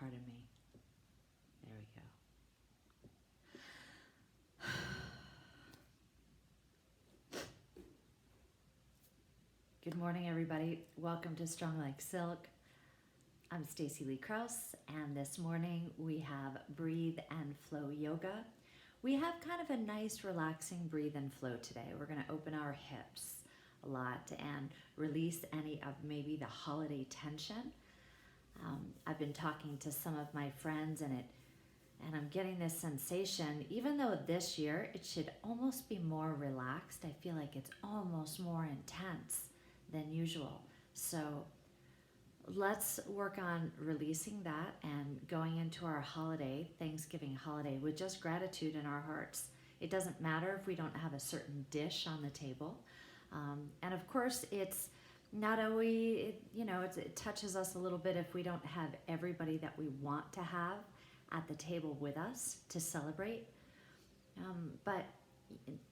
Pardon me. There we go. Good morning, everybody. Welcome to Strong.Like.Silk. I'm Stacey Lei Krauss, and this morning we have Breathe and Flow Yoga. We have kind of a nice, relaxing breathe and flow today. We're going to open our hips a lot and release any of maybe the holiday tension. I've been talking to some of my friends, and I'm getting this sensation, even though this year it should almost be more relaxed, I feel like it's almost more intense than usual. So let's work on releasing that and going into our holiday, Thanksgiving holiday, with just gratitude in our hearts. It doesn't matter if we don't have a certain dish on the table. And of course, it's not always, it touches us a little bit if we don't have everybody that we want to have at the table with us to celebrate. But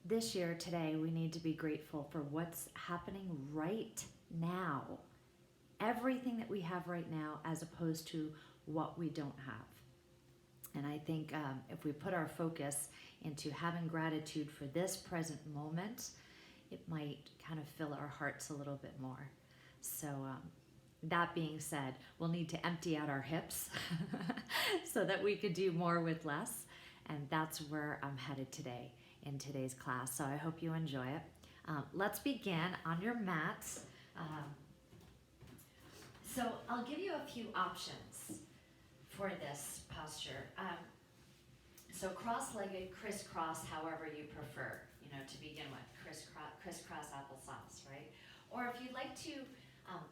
this year, today, we need to be grateful for what's happening right now. Everything that we have right now, as opposed to what we don't have. And I think if we put our focus into having gratitude for this present moment, it might kind of fill our hearts a little bit more. So that being said, we'll need to empty out our hips so that we could do more with less. And that's where I'm headed today in today's class. So I hope you enjoy it. Let's begin on your mats. So I'll give you a few options for this posture. So cross-legged, crisscross, however you prefer, to begin with, crisscross applesauce, right? Or if you'd like to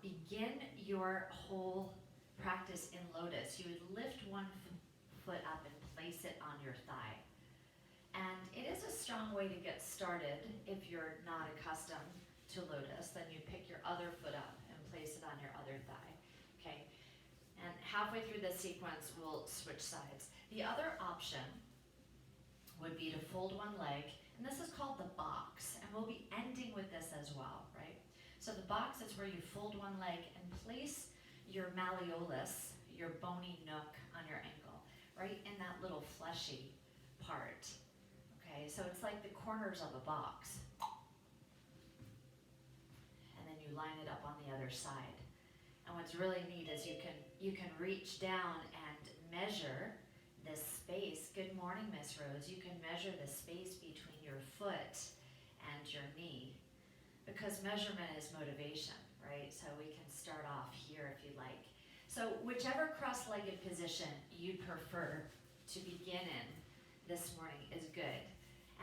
begin your whole practice in lotus, you would lift one foot up and place it on your thigh. And it is a strong way to get started. If you're not accustomed to lotus, then you pick your other foot up and place it on your other thigh, okay? And halfway through the sequence, we'll switch sides. The other option would be to fold one leg, and this is called the box, and we'll be ending with this as well, right? So the box is where you fold one leg and place your malleolus, your bony nook on your ankle, right in that little fleshy part, okay? So it's like the corners of a box. And then you line it up on the other side. And what's really neat is you can reach down and measure this space. Good morning, Miss Rose. You can measure the space between your foot and your knee, because measurement is motivation, right? So we can start off here if you like. So whichever cross-legged position you prefer to begin in this morning is good.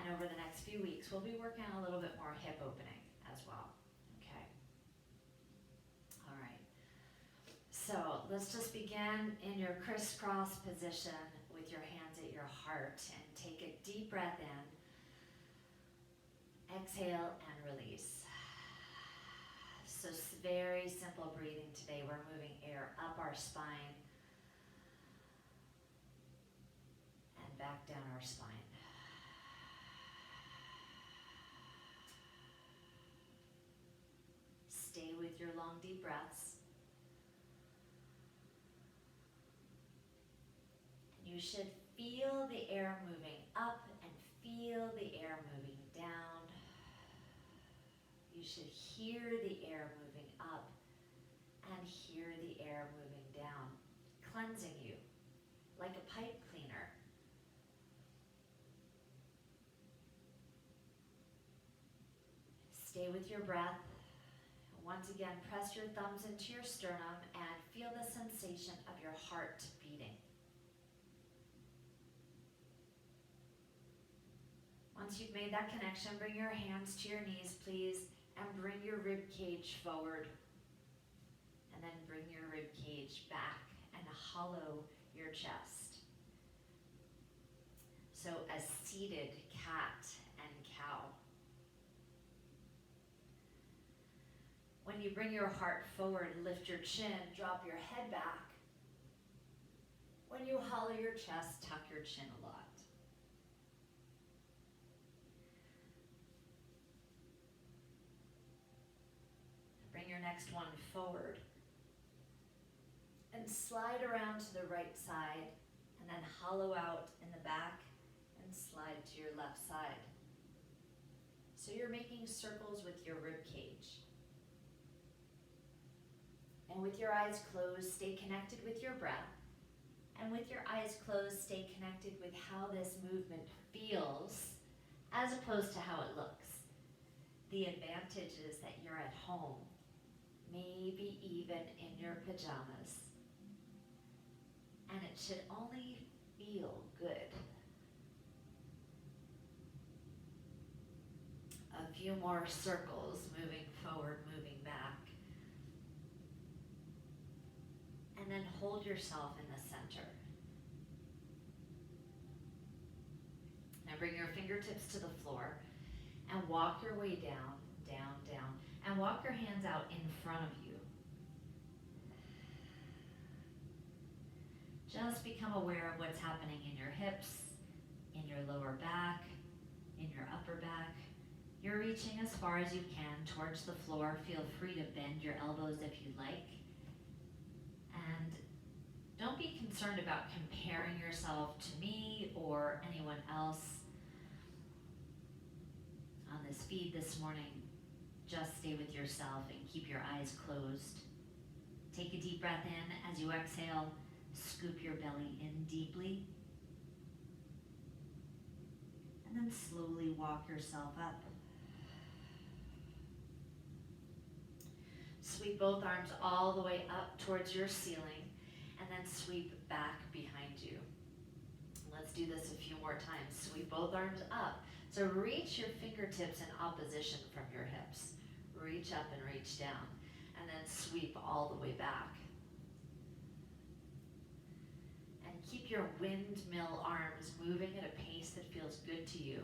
And over the next few weeks, we'll be working on a little bit more hip opening as well. Okay. All right. So let's just begin in your crisscross position with your hands at your heart, and take a deep breath in. Exhale and release. So very simple breathing today. We're moving air up our spine and back down our spine. Stay with your long, deep breaths. You should feel the air moving up and feel the air moving down. You should hear the air moving up and hear the air moving down, cleansing you like a pipe cleaner. Stay with your breath. Once again, press your thumbs into your sternum and feel the sensation of your heart beating. Once you've made that connection, bring your hands to your knees, please, and bring your rib cage forward. And then bring your rib cage back and hollow your chest. So a seated cat and cow. When you bring your heart forward, lift your chin, drop your head back. When you hollow your chest, tuck your chin a lot. Bring your next one forward. And slide around to the right side, and then hollow out in the back and slide to your left side. So you're making circles with your rib cage. And with your eyes closed, stay connected with your breath. And with your eyes closed, stay connected with how this movement feels as opposed to how it looks. The advantage is that you're at home, maybe even in your pajamas. And it should only feel good. A few more circles, moving forward, moving back. And then hold yourself in the center. Now bring your fingertips to the floor and walk your way down, down, down. And walk your hands out in front of you. Just become aware of what's happening in your hips, in your lower back, in your upper back. You're reaching as far as you can towards the floor. Feel free to bend your elbows if you like. And don't be concerned about comparing yourself to me or anyone else on this feed this morning. Just stay with yourself and keep your eyes closed. Take a deep breath in. As you exhale, scoop your belly in deeply. And then slowly walk yourself up. Sweep both arms all the way up towards your ceiling, and then sweep back behind you. Let's do this a few more times. Sweep both arms up. So reach your fingertips in opposition from your hips. Reach up and reach down, and then sweep all the way back. And keep your windmill arms moving at a pace that feels good to you.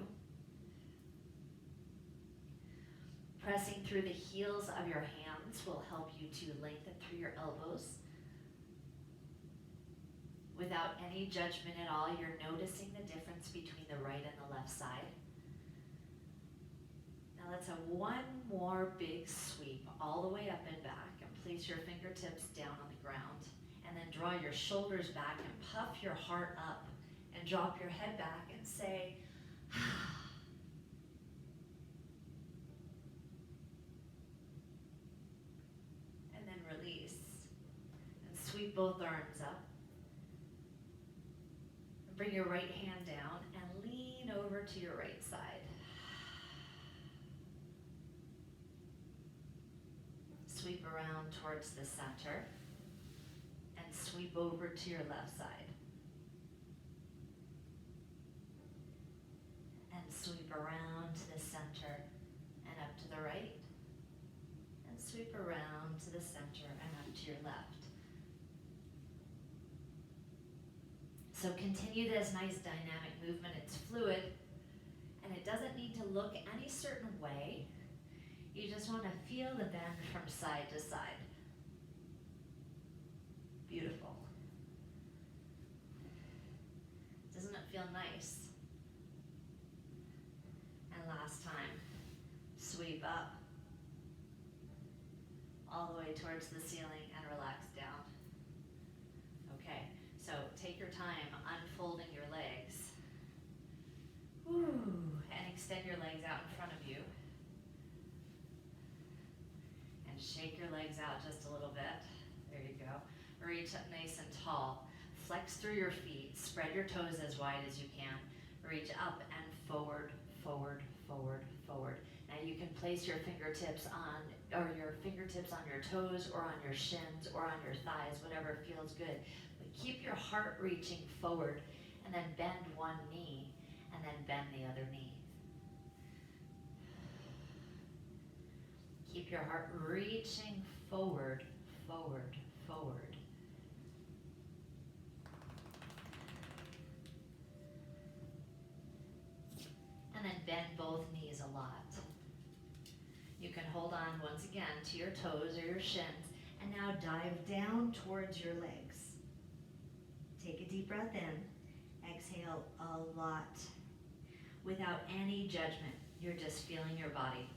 Pressing through the heels of your hands will help you to lengthen through your elbows. Without any judgment at all, you're noticing the difference between the right and the left side. Now let's have one more big sweep all the way up and back, and place your fingertips down on the ground, and then draw your shoulders back and puff your heart up, and drop your head back and say, release. And sweep both arms up. And bring your right hand down and lean over to your right side. Sweep around towards the center and sweep over to your left side. And sweep around to the center and up to the right. Sweep around to the center and up to your left. So continue this nice dynamic movement. It's fluid, and it doesn't need to look any certain way. You just want to feel the bend from side to side. Beautiful. Doesn't it feel nice? And last time, sweep up all the way towards the ceiling and relax down. Okay, so take your time unfolding your legs. And extend your legs out in front of you. And shake your legs out just a little bit. There you go. Reach up nice and tall. Flex through your feet. Spread your toes as wide as you can. Reach up and forward, forward, forward, forward. Now you can place your fingertips on your toes or on your shins or on your thighs, whatever feels good. But keep your heart reaching forward, and then bend one knee and then bend the other knee. Keep your heart reaching forward, forward, forward. And then bend both knees a lot. You can hold on once again to your toes or your shins, and now dive down towards your legs. Take a deep breath in. Exhale a lot. Without any judgment, you're just feeling your body.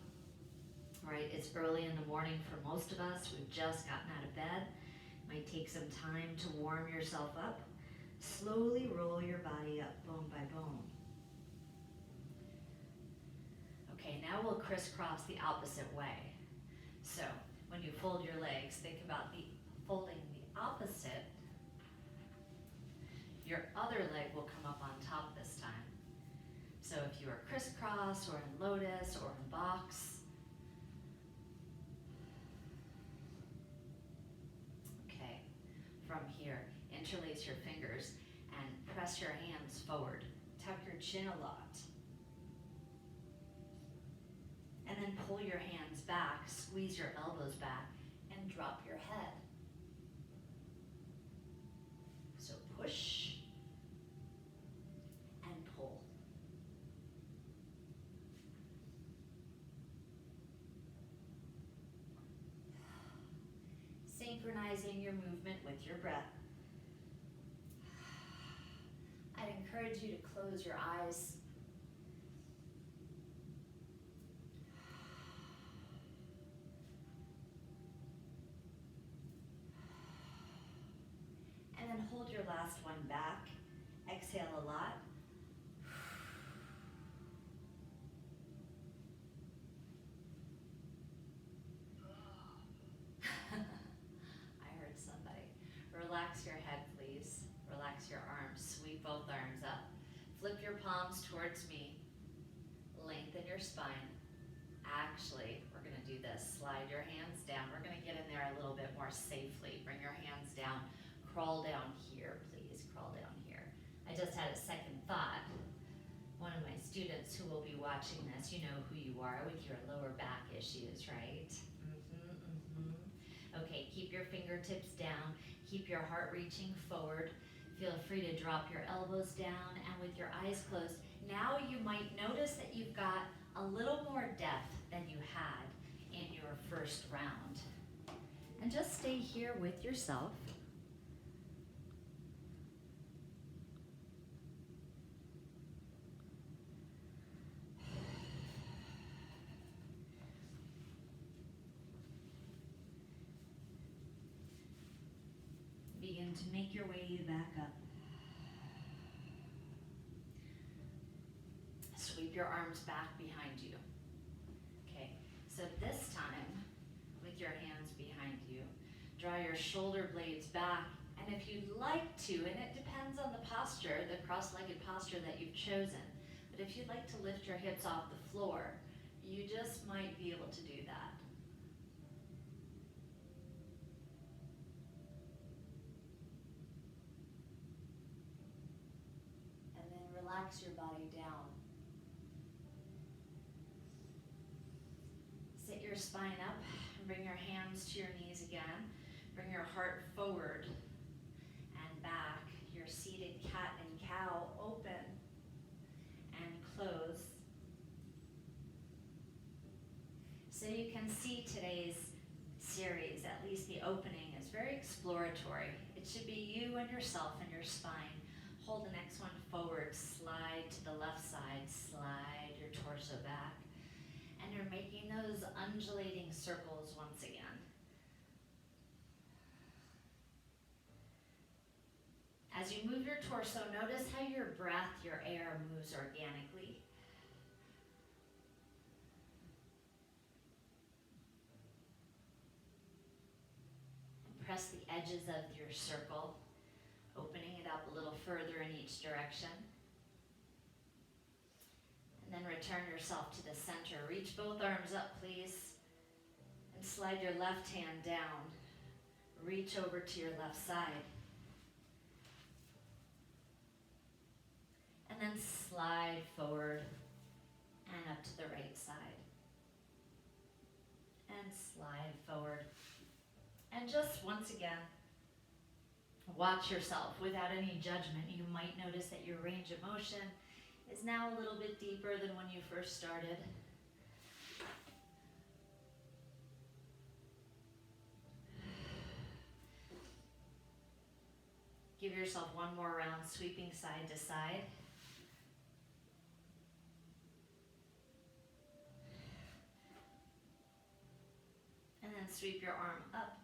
Right? It's early in the morning for most of us. We've just gotten out of bed. Might take some time to warm yourself up. Slowly roll your body up bone by bone. Okay, now we'll crisscross the opposite way. So when you fold your legs, think about folding the opposite. Your other leg will come up on top this time. So if you are crisscross or in lotus or in box, okay, from here, interlace your fingers and press your hands forward. Tuck your chin a lot. And then pull your hands back, squeeze your elbows back, and drop your head. So push and pull. Synchronizing your movement with your breath. I'd encourage you to close your eyes. And then hold your last one back. Exhale a lot. I heard somebody. Relax your head, please. Relax your arms. Sweep both arms up. Flip your palms towards me. Lengthen your spine. Actually, we're going to do this. Slide your hands down. We're going to get in there a little bit more safely. Bring your hands down. Crawl down here, please. Crawl down here. I just had a second thought. One of my students who will be watching this, you know who you are with your lower back issues, right? Okay, keep your fingertips down. Keep your heart reaching forward. Feel free to drop your elbows down, and with your eyes closed, now you might notice that you've got a little more depth than you had in your first round. And just stay here with yourself. Begin to make your way back up. Sweep your arms back behind you. Okay, so this time, with your hands behind you, draw your shoulder blades back, and if you'd like to, and it depends on the posture, the cross-legged posture that you've chosen, but if you'd like to lift your hips off the floor, you just might be able to do that. And then relax your body down. Sit your spine up and bring your hands to your knees again. Bring your heart forward and back. Your seated cat and cow open and close. So you can see today's series, at least the opening, is very exploratory. It should be you and yourself and your spine. Hold the next one forward, slide to the left side, slide your torso back. And you're making those undulating circles once again. As you move your torso, notice how your breath, your air moves organically. And press the edges of your circle, opening it up a little further in each direction. And then return yourself to the center. Reach both arms up, please. And slide your left hand down. Reach over to your left side. And then slide forward and up to the right side. And slide forward. And just once again, watch yourself without any judgment. You might notice that your range of motion is now a little bit deeper than when you first started. Give yourself one more round, sweeping side to side. And then sweep your arm up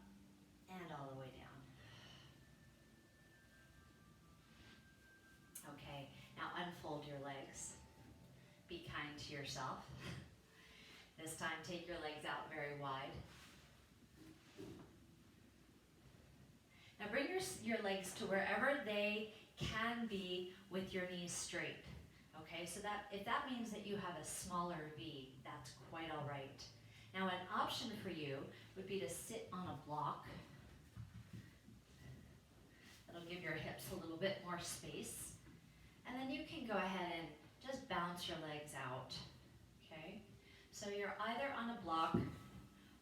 and all the way down. Okay, now unfold your legs. Be kind to yourself. This time, take your legs out very wide. Now bring your legs to wherever they can be with your knees straight. Okay, so that if that means that you have a smaller V, that's quite all right. Now an option for you would be to sit on a block. That'll give your hips a little bit more space. And then you can go ahead and just bounce your legs out. Okay, so you're either on a block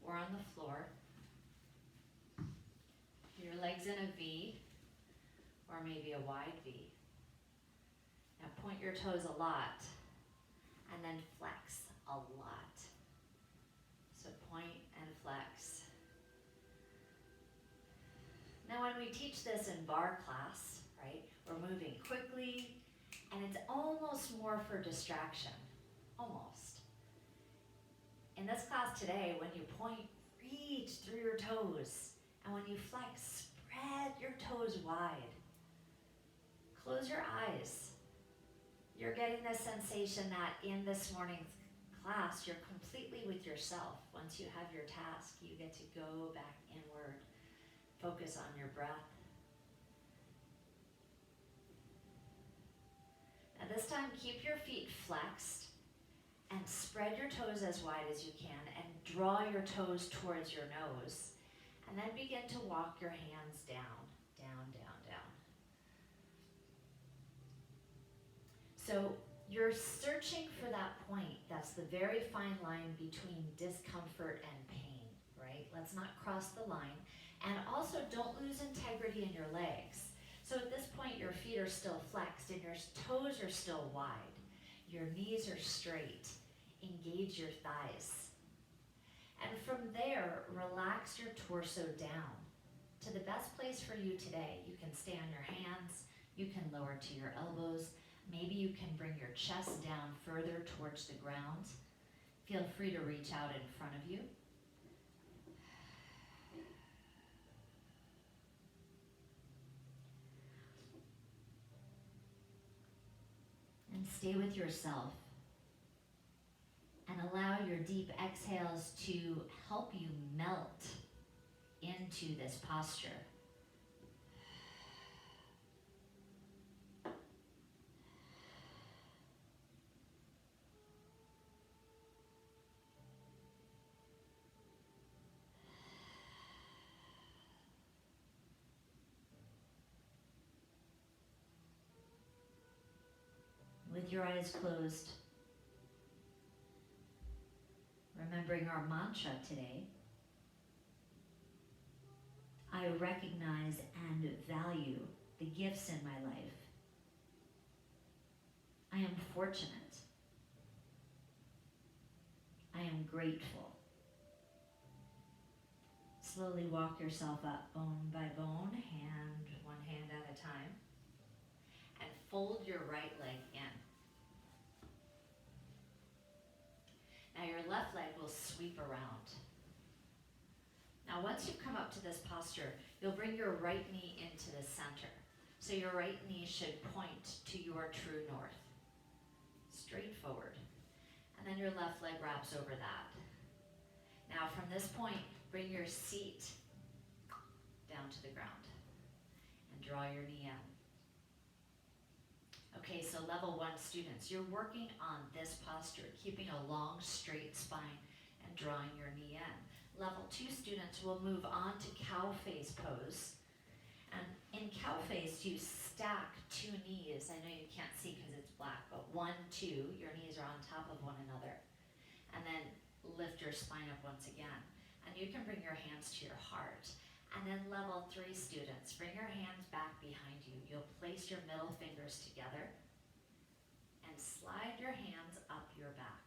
or on the floor. Your legs in a V, or maybe a wide V. Now point your toes a lot, and then flex a lot. So point and flex. Now when we teach this in bar class, right, we're moving quickly, and it's almost more for distraction, almost. In this class today, when you point, reach through your toes, and when you flex, spread your toes wide. Close your eyes. You're getting the sensation that in this morning's class, you're completely with yourself. Once you have your task, you get to go back inward. Focus on your breath. Now this time, keep your feet flexed and spread your toes as wide as you can and draw your toes towards your nose. And then begin to walk your hands down, down, down, down. So you're searching for that point. That's the very fine line between discomfort and pain, right? Let's not cross the line. And also don't lose integrity in your legs. So at this point, your feet are still flexed and your toes are still wide. Your knees are straight. Engage your thighs. And from there, relax your torso down to the best place for you today. You can stay on your hands, you can lower to your elbows, maybe you can bring your chest down further towards the ground. Feel free to reach out in front of you. And stay with yourself. And allow your deep exhales to help you melt into this posture. With your eyes closed, remembering our mantra today, I recognize and value the gifts in my life. I am fortunate. I am grateful. Slowly walk yourself up bone by bone, one hand at a time, and fold your right leg in. Now your left leg will sweep around. Now once you've come up to this posture, you'll bring your right knee into the center. So your right knee should point to your true north. Straight forward. And then your left leg wraps over that. Now from this point, bring your seat down to the ground and draw your knee in. Okay, so level 1 students, you're working on this posture, keeping a long, straight spine and drawing your knee in. Level 2 students will move on to cow face pose. And in cow face, you stack 2 knees. I know you can't see because it's black, but 1, 2, your knees are on top of one another. And then lift your spine up once again. And you can bring your hands to your heart. And then level 3 students, bring your hands back behind you. You'll place your middle fingers together and slide your hands up your back.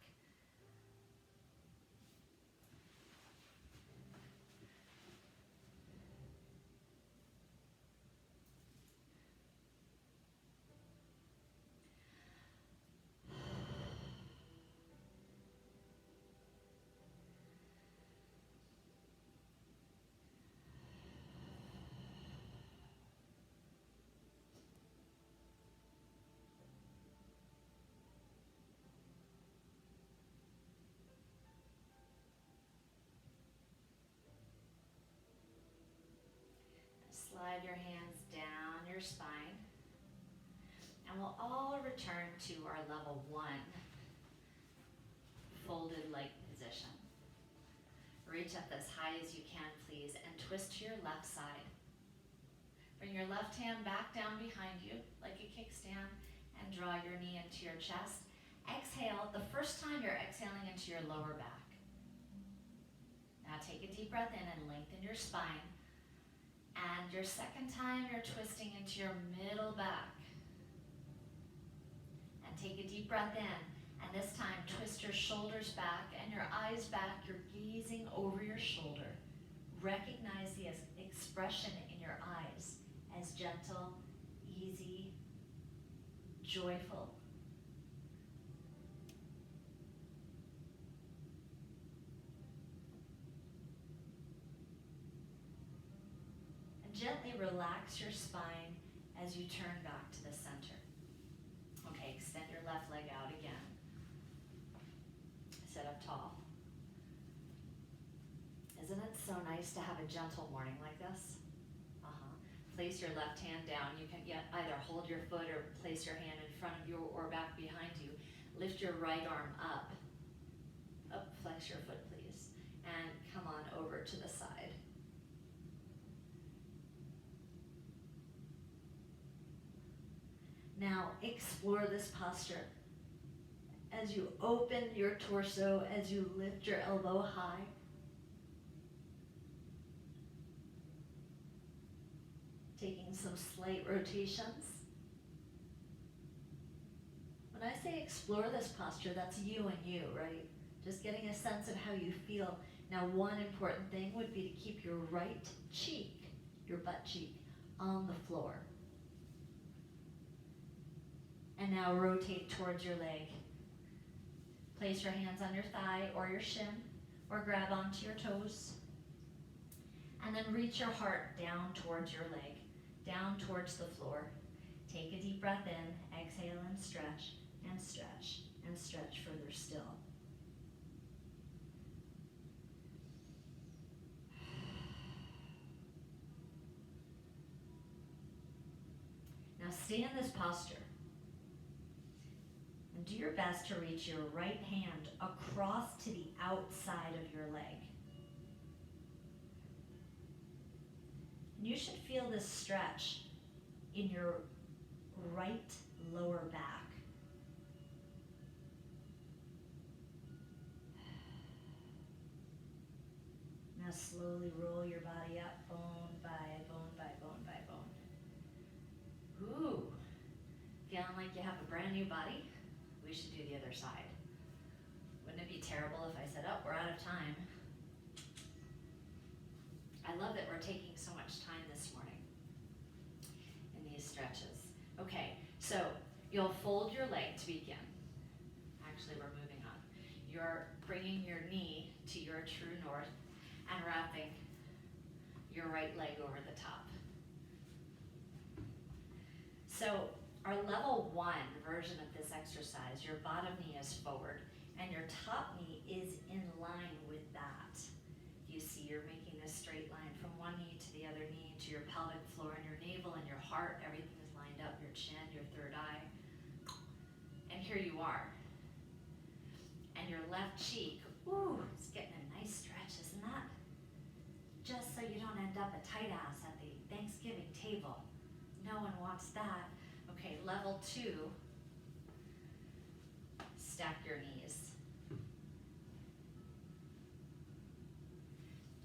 slide your hands down your spine. And we'll all return to our level 1 folded leg position. Reach up as high as you can, please, and twist to your left side. Bring your left hand back down behind you like a kickstand and draw your knee into your chest. Exhale. The first time you're exhaling into your lower back. Now take a deep breath in and lengthen your spine. And your second time you're twisting into your middle back. And take a deep breath in. And this time twist your shoulders back and your eyes back. You're gazing over your shoulder. Recognize the expression in your eyes as gentle, easy, joyful. And gently relax your spine as you turn back to the center. Okay, extend your left leg out again. Sit up tall. Isn't it so nice to have a gentle morning like this? Place your left hand down. You can either hold your foot or place your hand in front of you or back behind you. Lift your right arm up. Up, flex your foot, please. And come on over to the side. Now explore this posture. As you open your torso, as you lift your elbow high. Taking some slight rotations. When I say explore this posture, that's you and you, right? Just getting a sense of how you feel. Now, one important thing would be to keep your right cheek, your butt cheek, on the floor. And now rotate towards your leg. Place your hands on your thigh or your shin, or grab onto your toes. And then reach your heart down towards your leg, down towards the floor. Take a deep breath in, exhale and stretch, and stretch, and stretch further still. Now stay in this posture. And do your best to reach your right hand across to the outside of your leg. You should feel this stretch in your right lower back. Now slowly roll your body up, bone by bone by bone by bone. Ooh, feeling like you have a brand new body? We should do the other side. Wouldn't it be terrible if I said, oh, we're out of time? I love that we're taking so much time this morning in these stretches. Okay, so you'll fold your leg to begin. Actually, we're moving on. You're bringing your knee to your true north and wrapping your right leg over the top. So our level 1 version of this exercise, your bottom knee is forward and your top knee is in line with that. You see you're making this straight line from one knee to the other knee, to your pelvic floor and your navel and your heart. Everything is lined up, your chin, your third eye. And here you are. And your left cheek, ooh, it's getting a nice stretch, isn't that? Just so you don't end up a tight ass at the Thanksgiving table. No one wants that. Okay, level 2, stack your knees.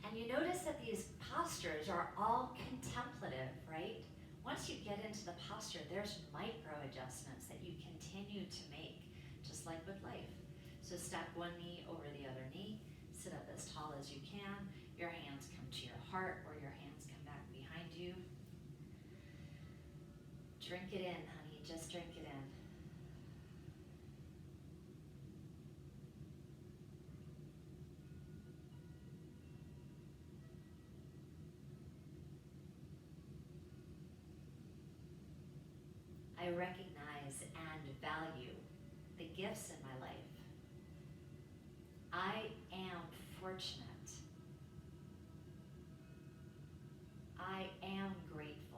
And you notice that these postures are all contemplative, right? Once you get into the posture, there's micro adjustments that you continue to make, just like with life. So stack one knee over the other knee, sit up as tall as you can, your hands come to your heart or your hands come back behind you. Drink it in, honey, just drink it in. I recognize and value the gifts in my life. I am fortunate. I am grateful.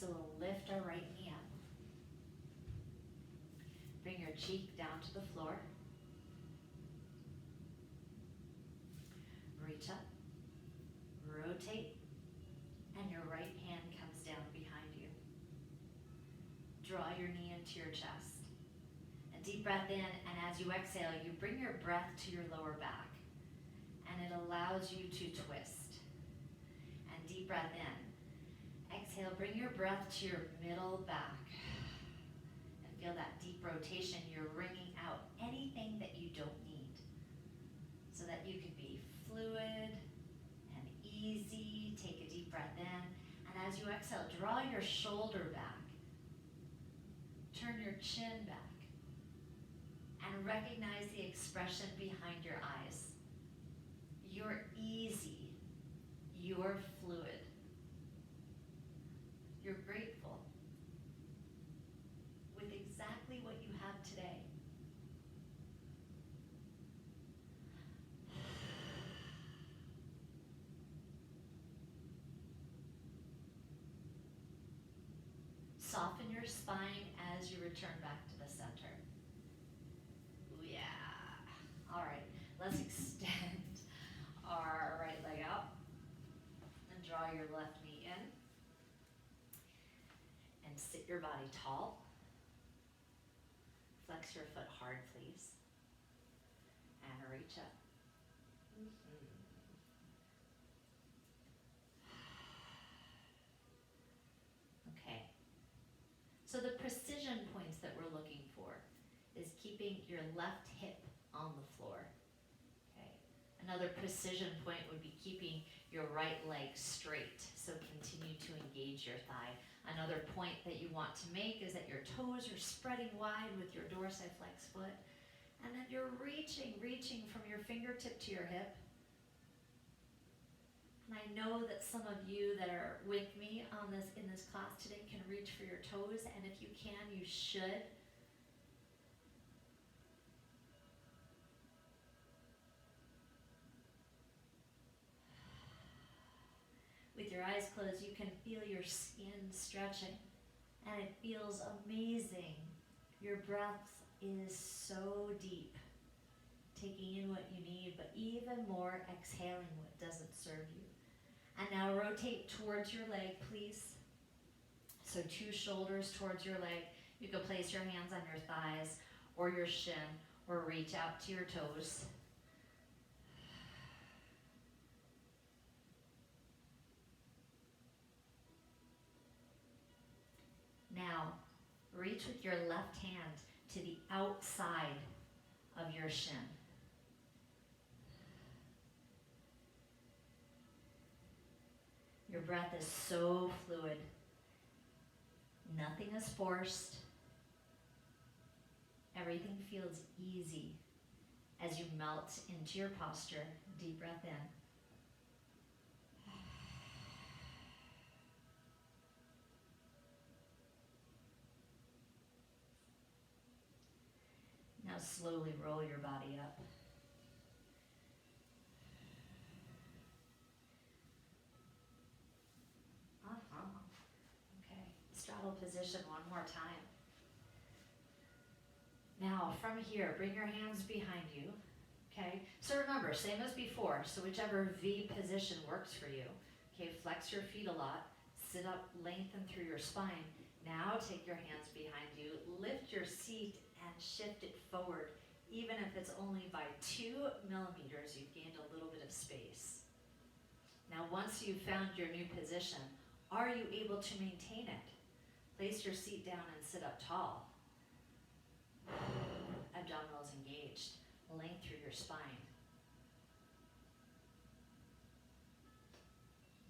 So we'll lift our right knee up. Bring your cheek down to the floor. Reach up, rotate, and your right hand comes down behind you. Draw your knee into your chest. A deep breath in, and as you exhale, you bring your breath to your lower back, and it allows you to twist. And deep breath in. Exhale, bring your breath to your middle back. And feel that deep rotation. You're wringing out anything that you don't need so that you can be fluid and easy. Take a deep breath in. And as you exhale, draw your shoulder back. Turn your chin back. And recognize the expression behind your eyes. You're easy. You're fluid. You're grateful with exactly what you have today. Soften your spine as you return back to the center. Ooh, yeah. All right, let's extend our right leg out and draw your left knee in. And sit your body tall. Flex your foot hard, please. And reach up. Okay. So the precision points that we're looking for is keeping your left hip on the floor. Okay. Another precision point would be keeping your right leg straight. So continue to engage your thigh. Another point that you want to make is that your toes are spreading wide with your dorsiflex foot. And then you're reaching from your fingertip to your hip. And I know that some of you that are with me on in this class today can reach for your toes, and if you can, you should. With your eyes closed, you can feel your skin stretching, and it feels amazing. Your breath is so deep, taking in what you need, but even more exhaling what doesn't serve you. And now rotate towards your leg, please. So 2 shoulders towards your leg. You can place your hands on your thighs or your shin, or reach out to your toes. Now, reach with your left hand to the outside of your shin. Your breath is so fluid. Nothing is forced. Everything feels easy as you melt into your posture. Deep breath in. Now slowly roll your body up. Okay, straddle position one more time. Now from here, bring your hands behind you. Okay, so remember, same as before, so whichever V position works for you. Okay, flex your feet a lot, sit up, lengthen through your spine. Now take your hands behind you, lift your seat and shift it forward. Even if it's only by 2 millimeters, you've gained a little bit of space. Now once you've found your new position, are you able to maintain it? Place your seat down and sit up tall. Abdominals engaged, length through your spine.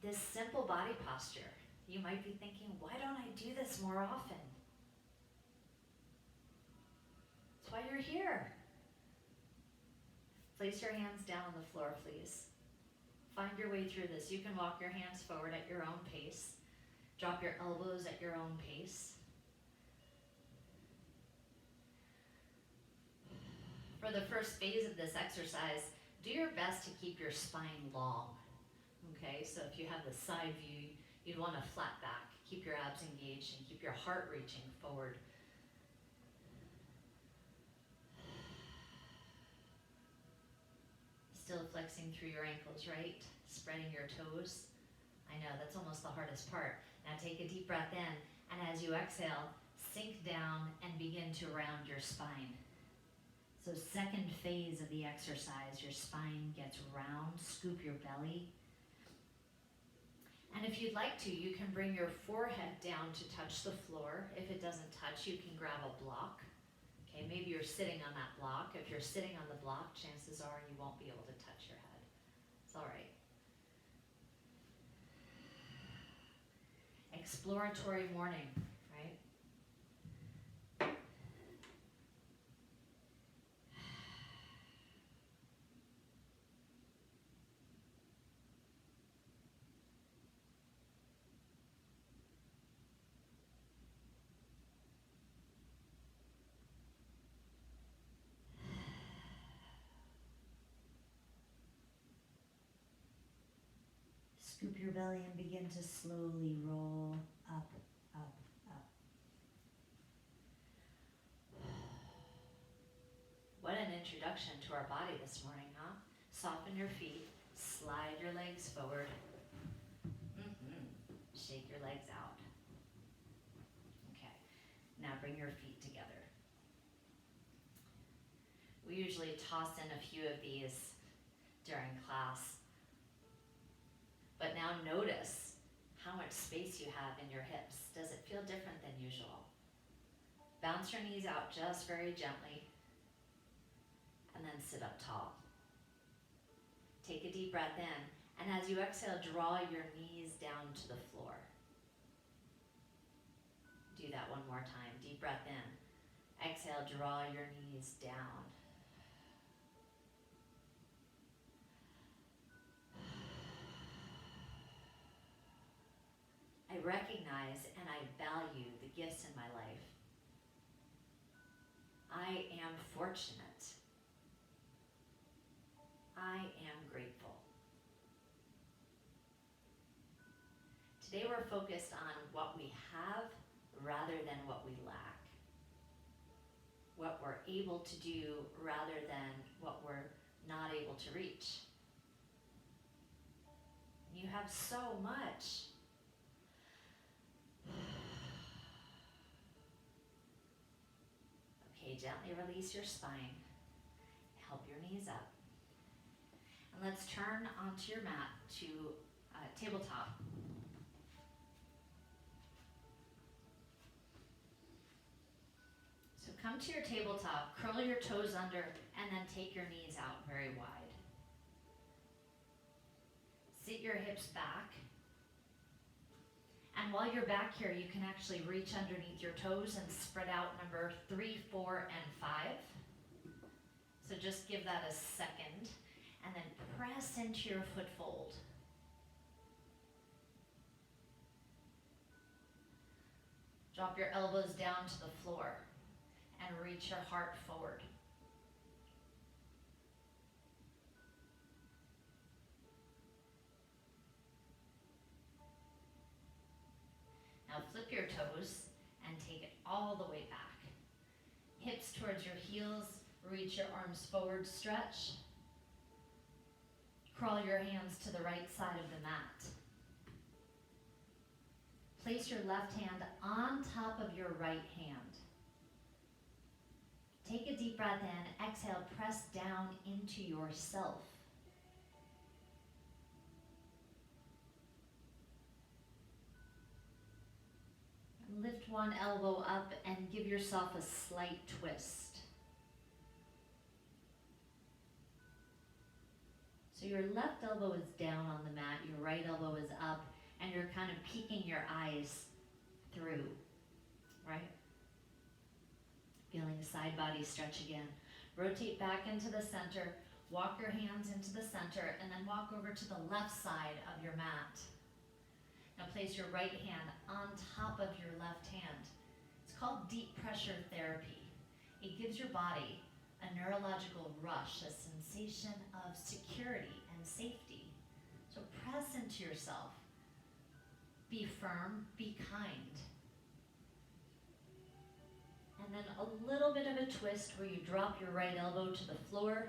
This simple body posture, you might be thinking, why don't I do this more often? That's why you're here. Place your hands down on the floor, please. Find your way through this. You can walk your hands forward at your own pace. Drop your elbows at your own pace. For the first phase of this exercise, do your best to keep your spine long. Okay, so if you have the side view, you'd want a flat back. Keep your abs engaged and keep your heart reaching forward. Still flexing through your ankles, right? Spreading your toes. I know, that's almost the hardest part. Now take a deep breath in, and as you exhale, sink down and begin to round your spine. So second phase of the exercise, your spine gets round, scoop your belly. And if you'd like to, you can bring your forehead down to touch the floor. If it doesn't touch, you can grab a block. Okay, maybe you're sitting on that block. If you're sitting on the block, chances are you won't be able to touch your head. It's all right. Exploratory morning, right? Scoop your belly and begin to slowly roll up, up, up. What an introduction to our body this morning, huh? Soften your feet, slide your legs forward. Shake your legs out. Okay, now bring your feet together. We usually toss in a few of these during class. But now notice how much space you have in your hips. Does it feel different than usual? Bounce your knees out just very gently, and then sit up tall. Take a deep breath in, and as you exhale, draw your knees down to the floor. Do that one more time. Deep breath in. Exhale, draw your knees down. I recognize and I value the gifts in my life. I am fortunate. I am grateful. Today we're focused on what we have rather than what we lack. What we're able to do rather than what we're not able to reach. You have so much. Okay, gently release your spine. Help your knees up. And let's turn onto your mat to tabletop. So come to your tabletop, curl your toes under, and then take your knees out very wide. Sit your hips back. And while you're back here, you can actually reach underneath your toes and spread out number 3, 4, and 5. So just give that a second, and then press into your foot fold. Drop your elbows down to the floor and reach your heart forward. Now flip your toes and take it all the way back. Hips towards your heels, reach your arms forward, stretch. Crawl your hands to the right side of the mat. Place your left hand on top of your right hand. Take a deep breath in, exhale, press down into yourself. Lift one elbow up and give yourself a slight twist. So your left elbow is down on the mat, your right elbow is up, and you're kind of peeking your eyes through, right? Feeling side body stretch again. Rotate back into the center, walk your hands into the center, and then walk over to the left side of your mat. Now place your right hand on top of your left hand. It's called deep pressure therapy. It gives your body a neurological rush, a sensation of security and safety. So press into yourself. Be firm, be kind. And then a little bit of a twist where you drop your right elbow to the floor.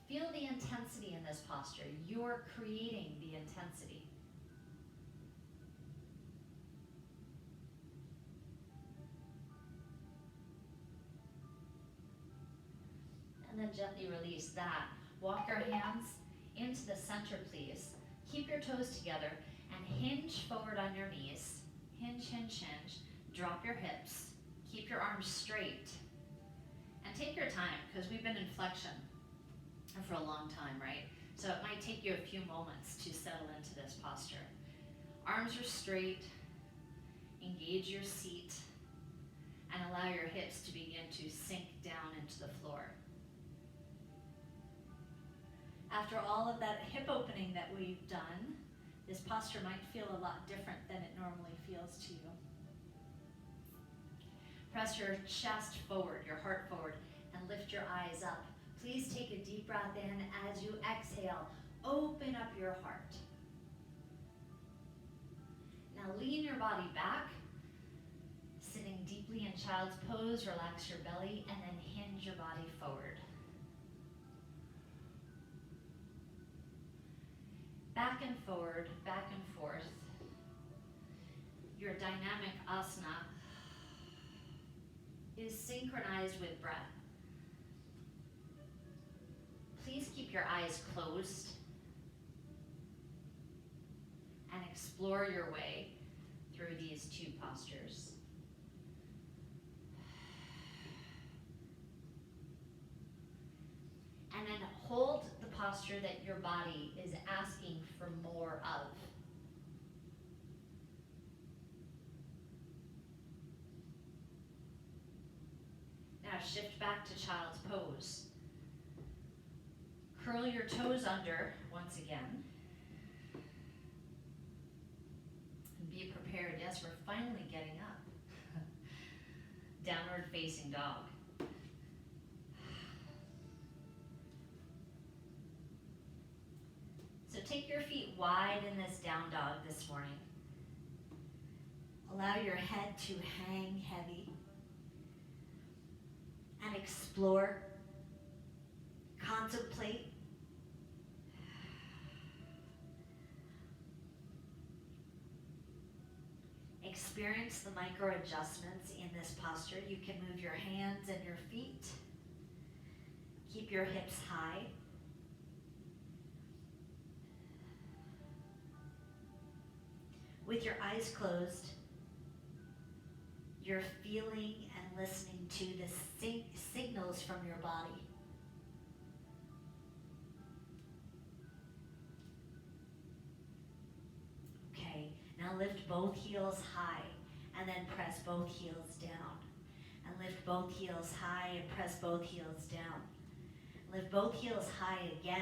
Feel the intensity in this posture. You're creating the intensity. And then gently release that. Walk your hands into the center, please. Keep your toes together and hinge forward on your knees. Hinge, hinge, hinge. Drop your hips. Keep your arms straight. And take your time, because we've been in flexion for a long time, right? So it might take you a few moments to settle into this posture. Arms are straight. Engage your seat. And allow your hips to begin to sink down into the floor. After all of that hip opening that we've done, this posture might feel a lot different than it normally feels to you. Press your chest forward, your heart forward, and lift your eyes up. Please take a deep breath in. As you exhale, open up your heart. Now lean your body back, sitting deeply in child's pose. Relax your belly, and then hinge your body forward. Back and forward, back and forth. Your dynamic asana is synchronized with breath. Please keep your eyes closed and explore your way through these two postures. And then hold the posture that your body is asking for more of. Now shift back to child's pose. Curl your toes under once again. And be prepared. Yes, we're finally getting up. Downward facing dog. So take your feet wide in this down dog this morning. Allow your head to hang heavy. And explore. Contemplate. Experience the micro adjustments in this posture. You can move your hands and your feet. Keep your hips high. With your eyes closed, you're feeling and listening to the signals from your body. Okay, now lift both heels high and then press both heels down. And lift both heels high and press both heels down. Lift both heels high again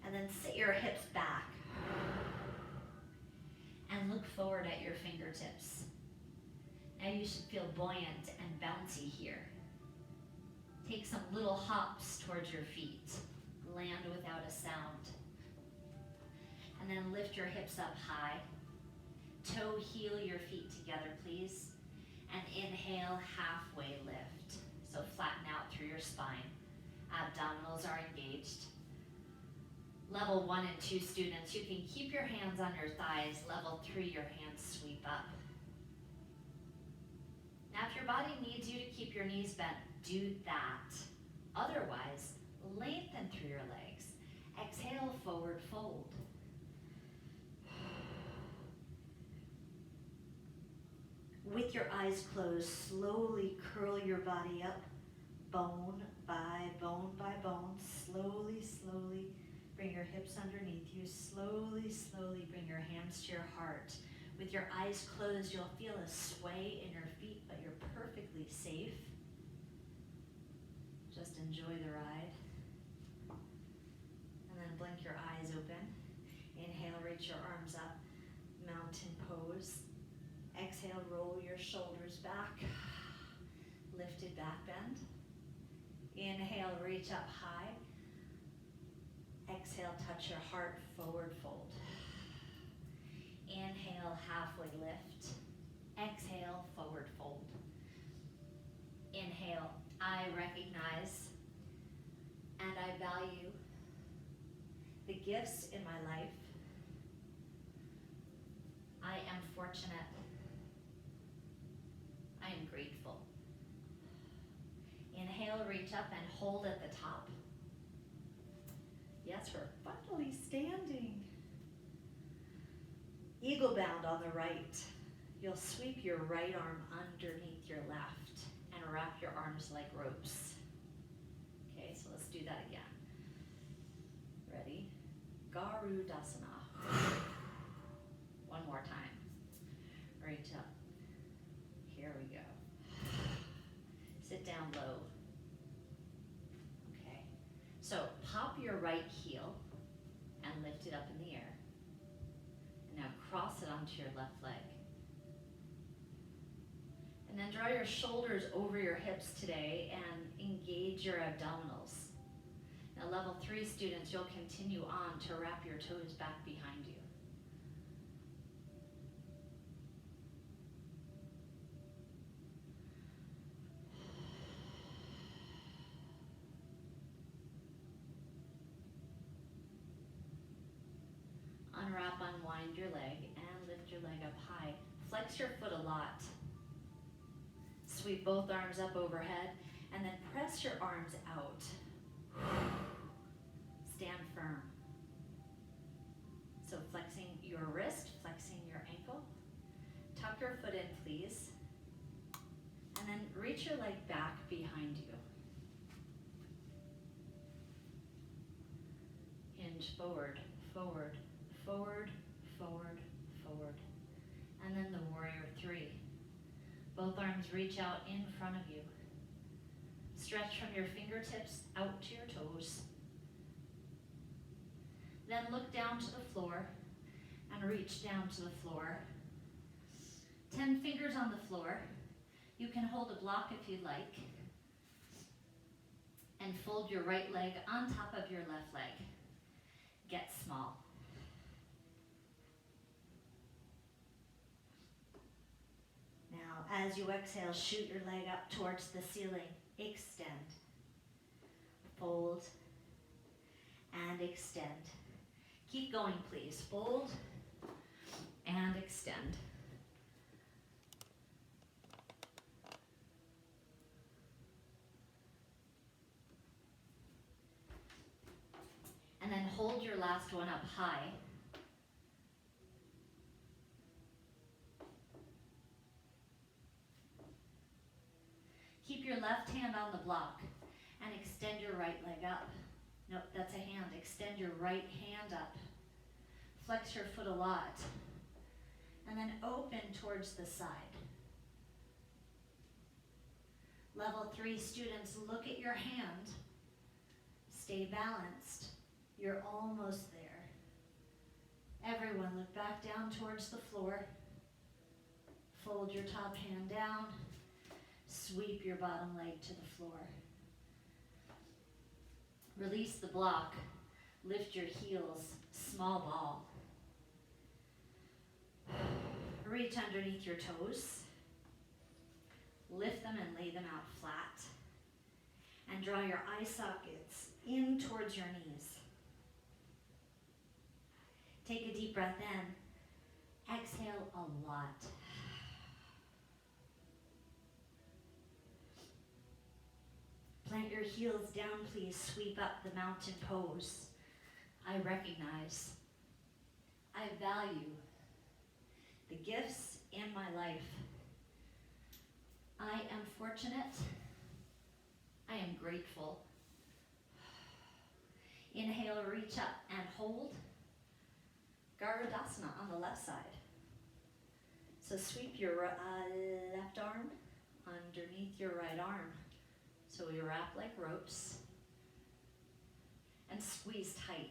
and then sit your hips back. And look forward at your fingertips. Now you should feel buoyant and bouncy here. Take some little hops towards your feet. Land without a sound. And then lift your hips up high. Toe heel your feet together, please. And inhale, halfway lift. So flatten out through your spine. Abdominals are engaged. Level 1 and 2 students, you can keep your hands on your thighs. Level 3, your hands sweep up. Now if your body needs you to keep your knees bent, do that. Otherwise, lengthen through your legs. Exhale, forward fold. With your eyes closed, slowly curl your body up, bone by bone by bone. Slowly, slowly. Bring your hips underneath you. Slowly, slowly bring your hands to your heart. With your eyes closed, you'll feel a sway in your feet, but you're perfectly safe. Just enjoy the ride. And then blink your eyes open. Inhale, reach your arms up. Mountain pose. Exhale, roll your shoulders back. Lifted back bend. Inhale, reach up high. Exhale, touch your heart, forward fold. Inhale, halfway lift. Exhale, forward fold. Inhale, I recognize and I value the gifts in my life. I am fortunate. I am grateful. Inhale, reach up and hold at the top. Yes, we're funnily standing. Eagle bound on the right. You'll sweep your right arm underneath your left and wrap your arms like ropes. Okay, so let's do that again. Ready? Garudasana. One more time. Reach up. Here we go. Sit down low. Okay. So pop your right heel and lift it up in the air. And now cross it onto your left leg. And then draw your shoulders over your hips today and engage your abdominals. Now level 3 students, you'll continue on to wrap your toes back behind you. Unwrap, unwind your leg, and lift your leg up high. Flex your foot a lot. Sweep both arms up overhead, and then press your arms out. Stand firm. So flexing your wrist, flexing your ankle. Tuck your foot in, please. And then reach your leg back behind you. Hinge forward, forward, forward, forward, forward. And then the warrior 3. Both arms reach out in front of you. Stretch from your fingertips out to your toes. Then look down to the floor and reach down to the floor. 10 fingers on the floor. You can hold a block if you'd like. And fold your right leg on top of your left leg. Get small. Now, as you exhale, shoot your leg up towards the ceiling. Extend. Fold. And extend. Keep going, please. Fold and extend. And then hold your last one up high. Keep your left hand on the block and extend your right leg up. Nope, that's a hand. Extend your right hand up. Flex your foot a lot. And then open towards the side. Level 3 students, look at your hand. Stay balanced. You're almost there. Everyone, look back down towards the floor. Fold your top hand down. Sweep your bottom leg to the floor. Release the block. Lift your heels. Small ball. Reach underneath your toes. Lift them and lay them out flat. And draw your eye sockets in towards your knees. Take a deep breath in. Exhale a lot. Plant your heels down, please. Sweep up the mountain pose. I recognize. I value the gifts in my life. I am fortunate. I am grateful. Inhale, reach up and hold. Garudasana on the left side. So sweep your left arm underneath your right arm. So we wrap like ropes and squeeze tight.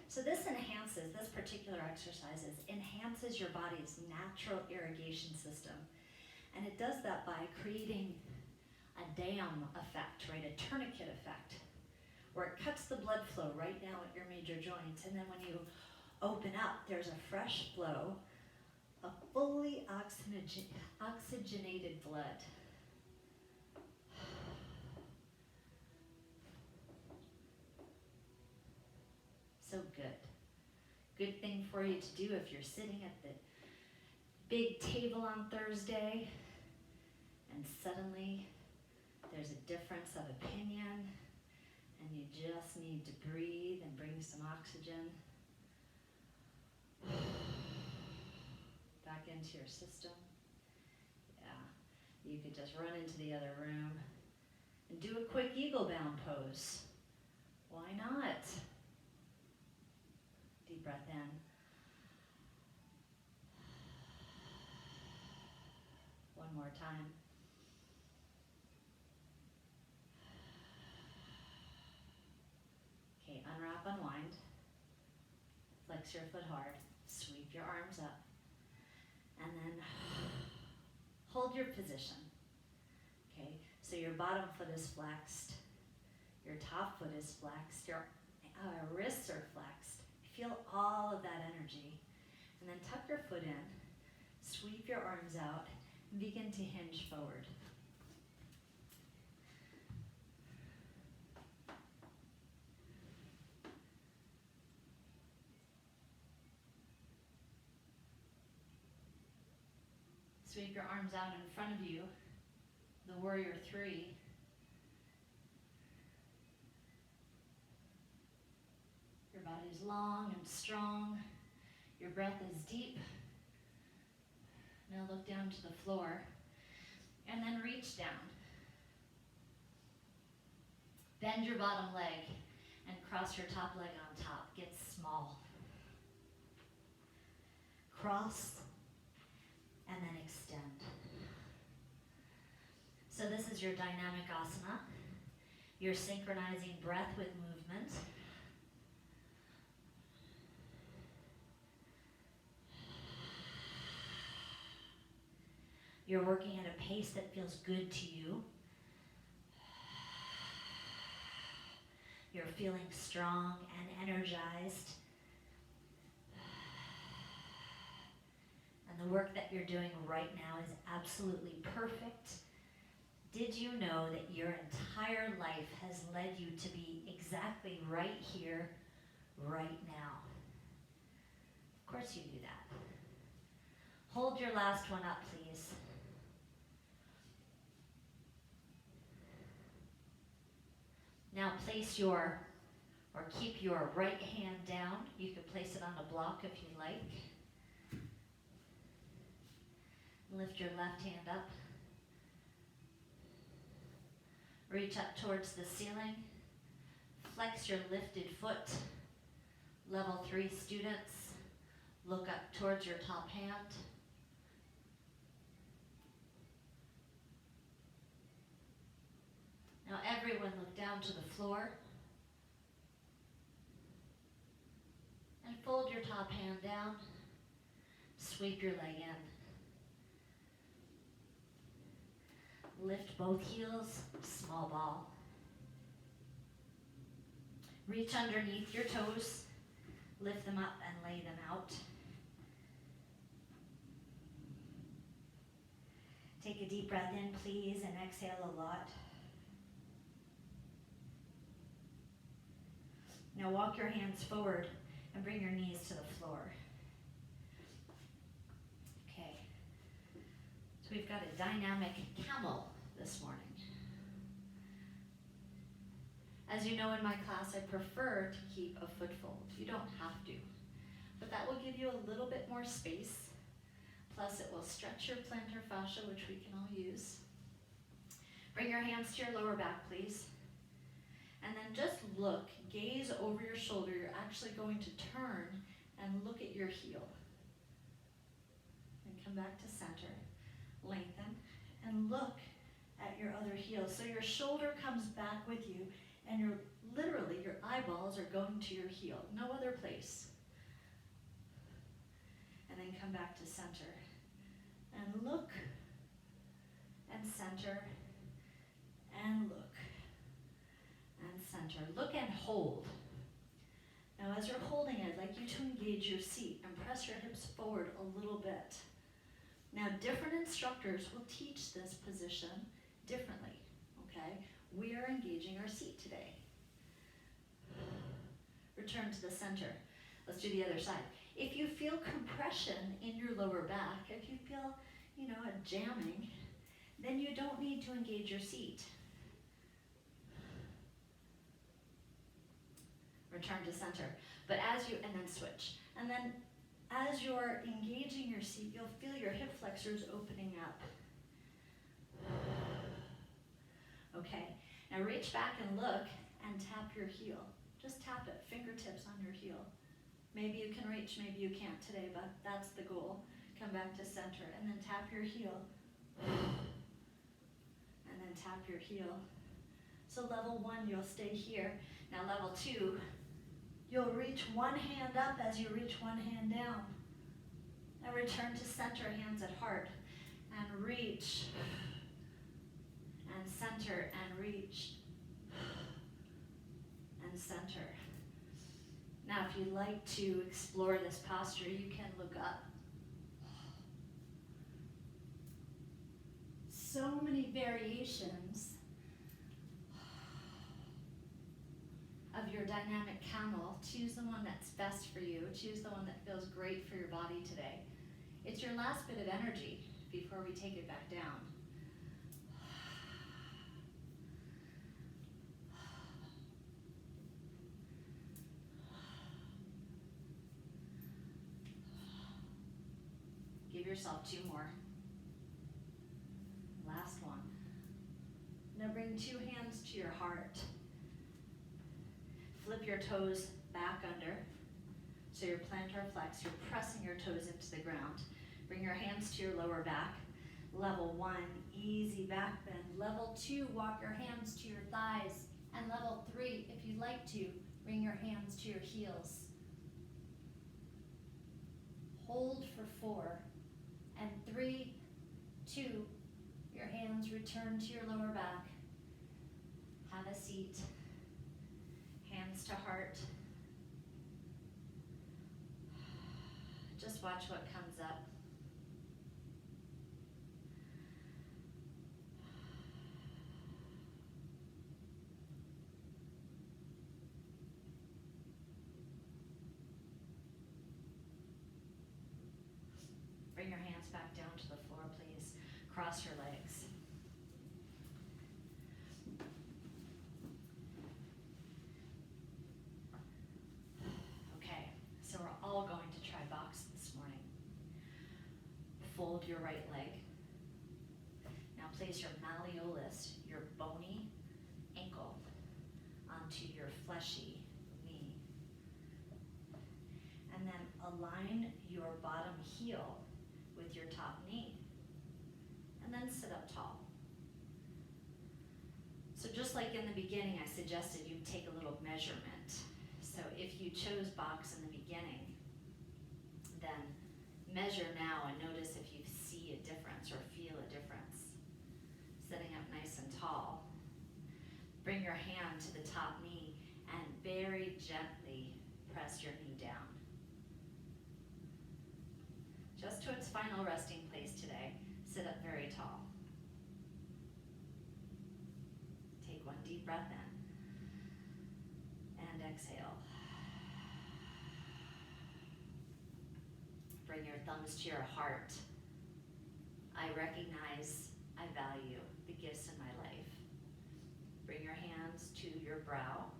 So this particular exercise enhances your body's natural irrigation system. And it does that by creating a dam effect, right? A tourniquet effect, where it cuts the blood flow right now at your major joints. And then when you open up, there's a fresh flow of fully oxygenated blood. So good. Good thing for you to do if you're sitting at the big table on Thursday and suddenly there's a difference of opinion and you just need to breathe and bring some oxygen back into your system. Yeah, you could just run into the other room and do a quick eagle bound pose. Why not? Deep breath in. One more time. Okay, unwrap, unwind. Flex your foot hard. Sweep your arms up. And then hold your position. Okay, so your bottom foot is flexed. Your top foot is flexed. Your wrists are flexed. Feel all of that energy. And then tuck your foot in. Sweep your arms out. And begin to hinge forward. Sweep your arms out in front of you, the warrior three. Your body's long and strong. Your breath is deep. Now look down to the floor and then reach down. Bend your bottom leg and cross your top leg on top. Get small. Cross and then extend. So this is your dynamic asana. You're synchronizing breath with movement. You're working at a pace that feels good to you. You're feeling strong and energized. And the work that you're doing right now is absolutely perfect. Did you know that your entire life has led you to be exactly right here, right now? Of course you knew that. Hold your last one up, please. Now place keep your right hand down. You could place it on a block if you like. Lift your left hand up. Reach up towards the ceiling. Flex your lifted foot. Level 3 students, look up towards your top hand. Now everyone look down to the floor. And fold your top hand down. Sweep your leg in. Lift both heels, small ball. Reach underneath your toes. Lift them up and lay them out. Take a deep breath in, please, and exhale a lot. Now walk your hands forward and bring your knees to the floor. Okay. So we've got a dynamic camel this morning. As you know, in my class, I prefer to keep a footfold. You don't have to, but that will give you a little bit more space. Plus, it will stretch your plantar fascia, which we can all use. Bring your hands to your lower back, please. And then just look, gaze over your shoulder. You're actually going to turn and look at your heel. And come back to center. Lengthen and look at your other heel. So your shoulder comes back with you, and literally your eyeballs are going to your heel, no other place. And then come back to center. And look, and center, and look, and center. center. Look and hold. Now as you're holding it, I'd like you to engage your seat and press your hips forward a little bit. Now different instructors will teach this position differently, okay? We are engaging our seat today. Return to the center. Let's do the other side. If you feel compression in your lower back, if you feel, a jamming, then you don't need to engage your seat. Return to center. But and then switch. And then as you're engaging your seat, you'll feel your hip flexors opening up. Okay, now reach back and look and tap your heel. Just tap it, fingertips on your heel. Maybe you can reach, maybe you can't today, but that's the goal. Come back to center and then tap your heel. And then tap your heel. So level 1, you'll stay here. Now level 2, you'll reach one hand up as you reach one hand down. Now return to center, hands at heart, and reach, and center, and reach, and center. Now if you'd like to explore this posture, you can look up. So many variations of your dynamic camel. Choose the one that's best for you. Choose the one that feels great for your body today. It's your last bit of energy before we take it back down. Give yourself 2 more. Last one. Now bring 2 hands to your heart. Flip your toes back under. So your plantar flex, you're pressing your toes into the ground. Bring your hands to your lower back. Level 1, easy back bend. Level 2, walk your hands to your thighs. And level 3, if you'd like to, bring your hands to your heels. Hold for 4. And 3, 2, your hands return to your lower back. Have a seat. Hands to heart. Just watch what comes up. Bring your hands back down to the floor, please. Cross your legs. Okay, so we're all going to try box this morning. Fold your right leg. Now place your malleolus, your bony ankle, onto your fleshy knee. And then align your bottom heel with your top knee. And then sit up tall. So just like in the beginning, I suggested you take a little measurement. So if you chose box in the beginning, then measure now and notice if you see a difference or feel a difference. Sitting up nice and tall. Bring your hand to the top knee and very gently press your knee down. Just to its final resting place today, sit up very tall. Take one deep breath in and exhale. Bring your thumbs to your heart. I recognize, I value the gifts in my life. Bring your hands to your brow.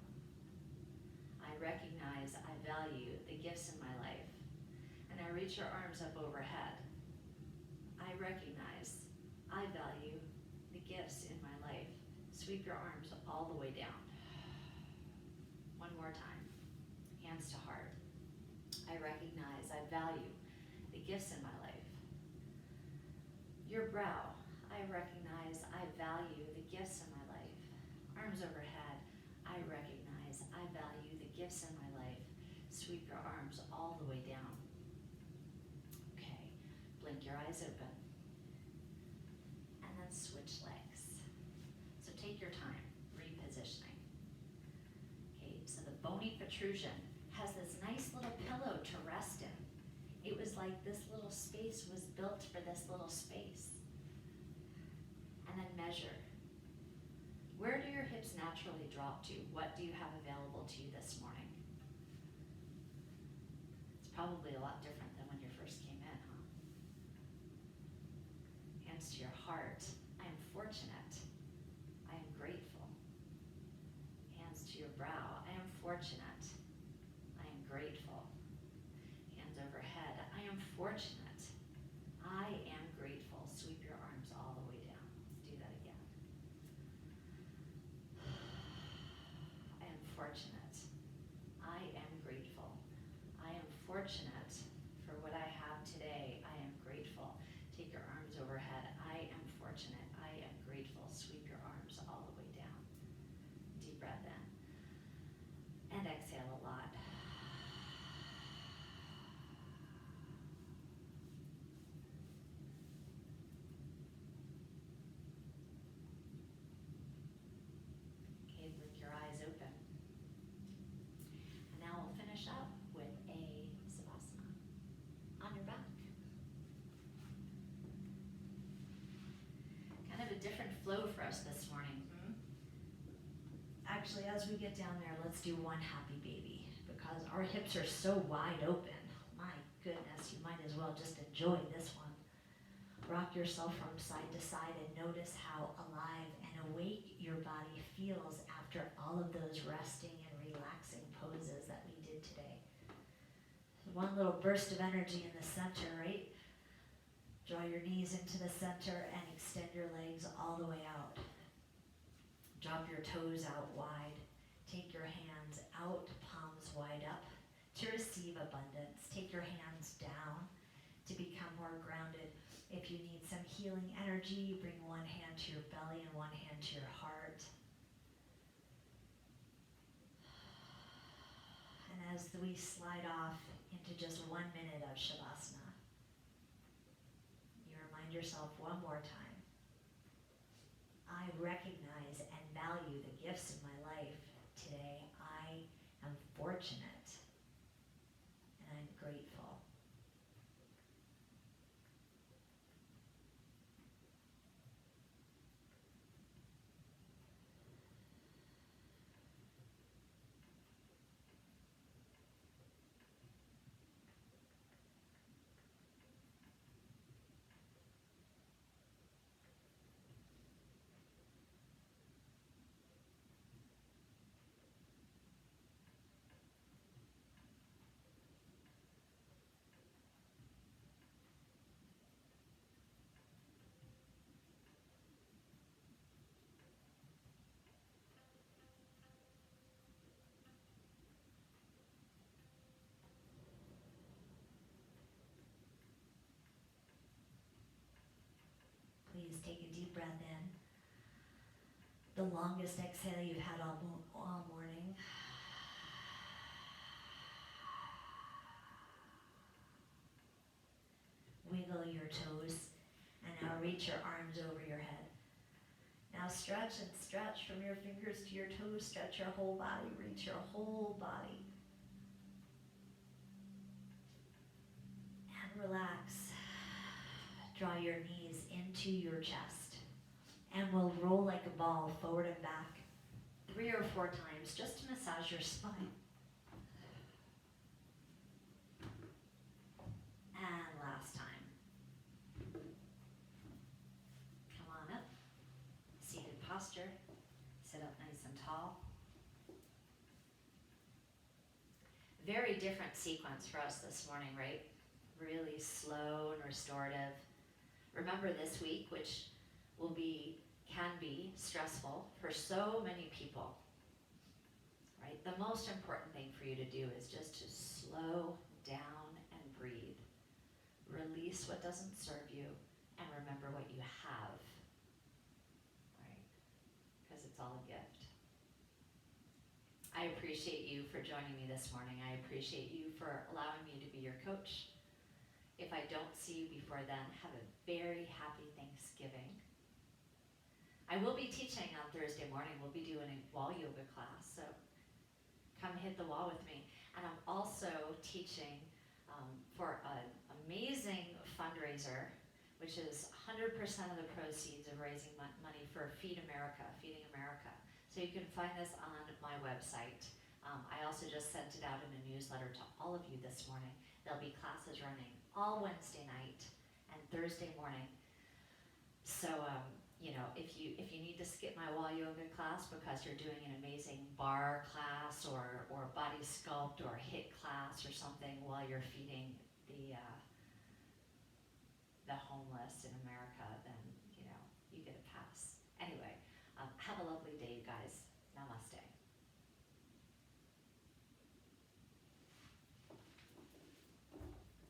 I recognize, I value the gifts in my life. And I reach your arms up overhead. I recognize, I value the gifts in my life. Sweep your arms all the way down. One more time. Hands to heart. I recognize, I value the gifts in my life. Your brow. I recognize, I value the gifts in my life. Arms overhead. I recognize, I value the gifts in my life. Sweep your arms all the way down. Blink your eyes open, and then switch legs. So take your time, repositioning. protrusion has this nice little pillow to rest in. It was like this little space was built for this little space. And then measure. Where do your hips naturally drop to? What do you have available to you this morning? It's probably a lot different than when you first came in, huh? Hands to your heart. I am fortunate. I am grateful. Hands to your brow. I am fortunate. I am grateful. Hands overhead. I am fortunate. I am grateful. Sweep your arms all the way down. Let's do that again. I am fortunate. I am grateful. I am fortunate for what I have today. I am grateful. Take your arms overhead. I am fortunate. I am grateful. Sweep your arms all the way down. Deep breath in. And exhale a lot. Okay, blink your eyes open. And now we'll finish up with a savasana on your back. Kind of a different flow for us this morning. Actually, as we get down there, let's do one happy baby because our hips are so wide open. My goodness, you might as well just enjoy this one. Rock yourself from side to side and notice how alive and awake your body feels after all of those resting and relaxing poses that we did today. One little burst of energy in the center, right? Draw your knees into the center and extend your legs all the way out. Drop your toes out wide. Take your hands out, palms wide up to receive abundance. Take your hands down to become more grounded. If you need some healing energy, bring one hand to your belly and one hand to your heart. And as we slide off into just 1 minute of Shavasana, you remind yourself one more time, I recognize and value the gifts in my life today. I am fortunate and I'm grateful. Please take a deep breath in. The longest exhale you've had all morning. Wiggle your toes and now reach your arms over your head. Now stretch and stretch from your fingers to your toes. Stretch your whole body. Reach your whole body. And relax. Draw your knees into your chest. And we'll roll like a ball forward and back 3 or 4 times just to massage your spine. And last time. Come on up. Seated posture. Sit up nice and tall. Very different sequence for us this morning, right? Really slow and restorative. Remember this week, which can be stressful for so many people, right? The most important thing for you to do is just to slow down and breathe. Release what doesn't serve you and remember what you have, right? Because it's all a gift. I appreciate you for joining me this morning. I appreciate you for allowing me to be your coach. If I don't see you before then, have a very happy Thanksgiving. I will be teaching on Thursday morning. We'll be doing a wall yoga class, so come hit the wall with me. And I'm also teaching for an amazing fundraiser, which is 100% of the proceeds of raising money for Feeding America. So you can find this on my website. I also just sent it out in a newsletter to all of you this morning. There'll be classes running all Wednesday night and Thursday morning. So if you need to skip my wall yoga class because you're doing an amazing bar class or body sculpt or HIIT class or something while you're feeding the homeless in America, then you get a pass. Anyway,